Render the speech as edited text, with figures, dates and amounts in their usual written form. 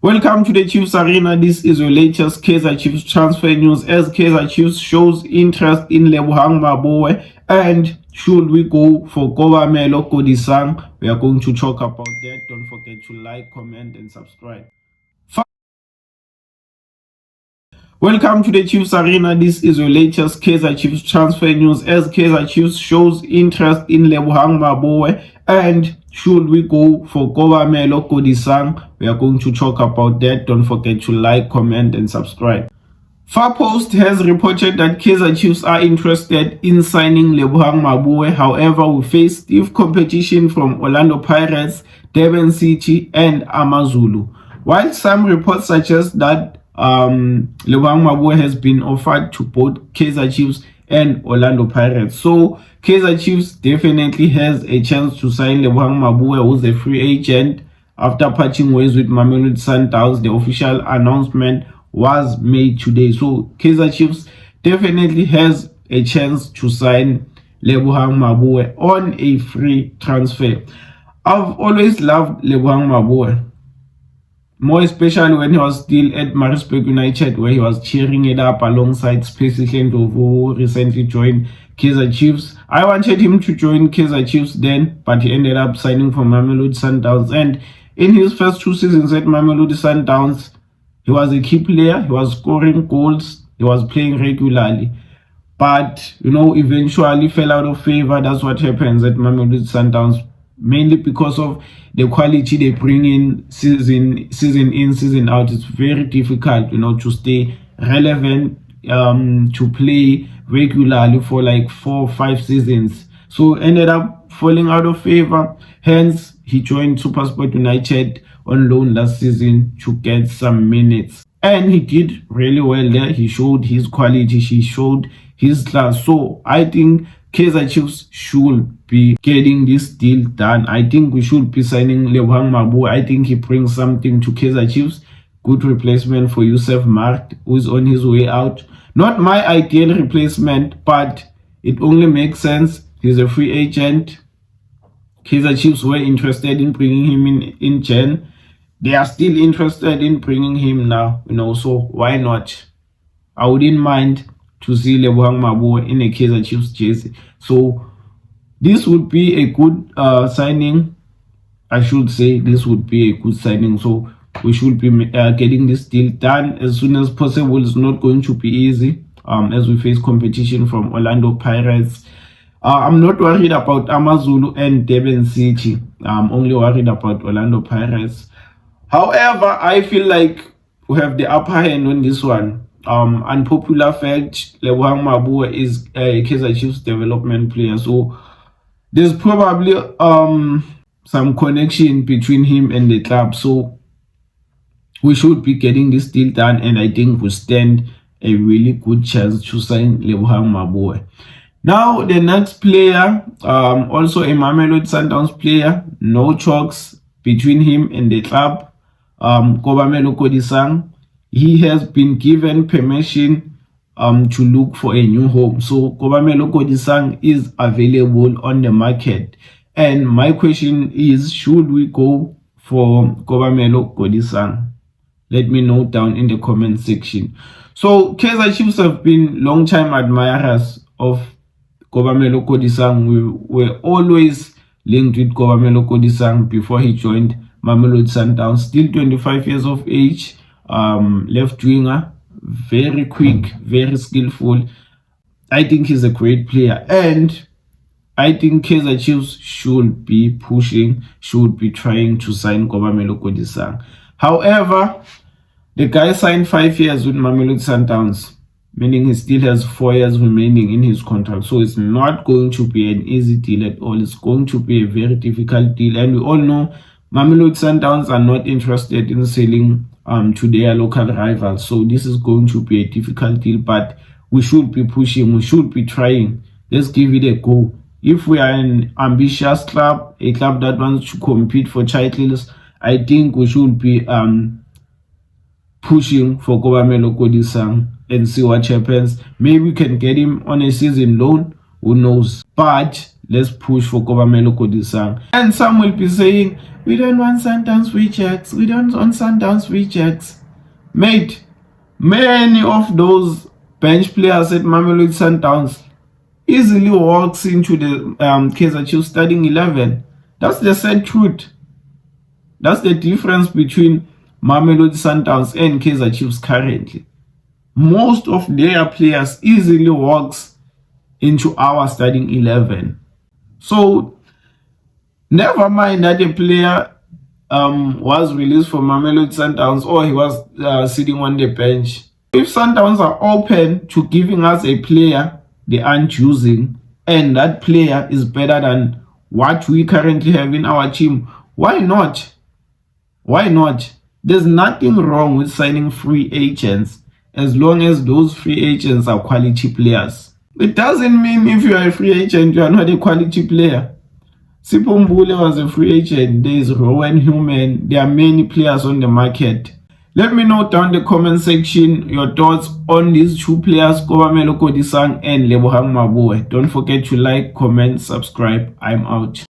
Welcome to the Chiefs Arena. This is your latest Kaizer Chiefs transfer news as Kaizer Chiefs shows interest in Lebohang Maboe. And should we go for Kobamelo Kodisang? We are going to talk about that. Don't forget to like, comment, and subscribe. Welcome to the Chiefs Arena. This is your latest Kaizer Chiefs transfer news as Kaizer Chiefs shows interest in Lebohang Maboe. And should we go for Kobamelo Kodisang? We are going to talk about that. Don't forget to like, comment, and subscribe. Far Post has reported that Kaizer Chiefs are interested in signing Lebohang Maboe. However, we face stiff competition from Orlando Pirates, Durban City, and Amazulu. While some reports suggest that Lebohang Maboe has been offered to both Kaizer Chiefs and Orlando Pirates. So Kaizer Chiefs definitely has a chance to sign Lebohang Maboe, who's a free agent after parting ways with Mamelodi Sundowns. The official announcement was made today. So Kaizer Chiefs definitely has a chance to sign Lebohang Maboe on a free transfer. I've always loved Lebohang Maboe, more especially when he was still at Maritzburg United, where he was cheering it up alongside Spacey Ndlovu, who recently joined Kaizer Chiefs. I wanted him to join Kaizer Chiefs then, but he ended up signing for Mamelodi Sundowns. And in his first 2 seasons at Mamelodi Sundowns, he was a key player. He was scoring goals. He was playing regularly. But, eventually fell out of favor. That's what happens at Mamelodi Sundowns, mainly because of the quality they bring in season in, season out. It's very difficult, to stay relevant, to play regularly for like 4 or 5 seasons. So ended up falling out of favor. Hence, he joined SuperSport United on loan last season to get some minutes. And he did really well there. He showed his quality. He showed his class. So I think Kaizer Chiefs should be getting this deal done. I think we should be signing Lebohang Maboe. I think he brings something to Kaizer Chiefs. Good replacement for Youssef Mark, who is on his way out. Not my ideal replacement, but it only makes sense. He's a free agent. Kaizer Chiefs were interested in bringing him in Jan. They are still interested in bringing him now, so why not? I wouldn't mind to see Lebohang Maboe in a Kaizer Chiefs jersey. So this would be a good signing. I should say this would be a good signing. So we should be getting this deal done as soon as possible. It's not going to be easy as we face competition from Orlando Pirates. I'm not worried about Amazulu and Durban City. I'm only worried about Orlando Pirates. However, I feel like we have the upper hand on this one. Unpopular fact, Lebohang Maboe is a Kaizer Chiefs development player. So there's probably some connection between him and the club. So we should be getting this deal done, and I think we stand a really good chance to sign Lebohang Maboe. Now the next player, also a Mamelodi Sundowns player, no talks between him and the club. Kobamelo Kodisang, he has been given permission to look for a new home. So Kobamelo Kodisang is available on the market. And my question is, should we go for Kobamelo Kodisang? Let me know down in the comment section. So Kaizer Chiefs have been long-time admirers of Kobamelo Kodisang. We were always linked with Kobamelo Kodisang before he joined Mamelodi Sundowns. Still 25 years of age, left winger, very quick, very skillful. I think he's a great player, and I think Kaizer Chiefs should be pushing, should be trying to sign Kobamelo Kodisang. However, the guy signed 5 years with Mamelodi Sundowns, meaning he still has 4 years remaining in his contract. So it's not going to be an easy deal at all. It's going to be a very difficult deal. And we all know Mamelodi Sundowns are not interested in selling to their local rivals. So this is going to be a difficult deal, but we should be pushing. We should be trying. Let's give it a go. If we are an ambitious club, a club that wants to compete for titles, I think we should be pushing for Kobamelo Kodisang and see what happens. Maybe we can get him on a season loan. Who knows? But let's push for Kobamelo Kodisang. And some will be saying, we don't want Sundowns rejects. We don't want Sundowns rejects. Mate, many of those bench players at Mamelodi Sundowns easily walks into the Kaizer Chiefs starting 11. That's the sad truth. That's the difference between Mamelodi Sundowns and Kaizer Chiefs currently. Most of their players easily walks into our starting 11. So, never mind that a player was released from Mamelodi Sundowns or he was sitting on the bench. If Sundowns are open to giving us a player they aren't using, and that player is better than what we currently have in our team, why not? Why not? There's nothing wrong with signing free agents as long as those free agents are quality players. It doesn't mean if you are a free agent, you are not a quality player. Sipho Mbule was a free agent. There is Rowan Human. There are many players on the market. Let me know down in the comment section your thoughts on these two players, Kobamelo Kodisang and Lebohang Maboe. Don't forget to like, comment, subscribe. I'm out.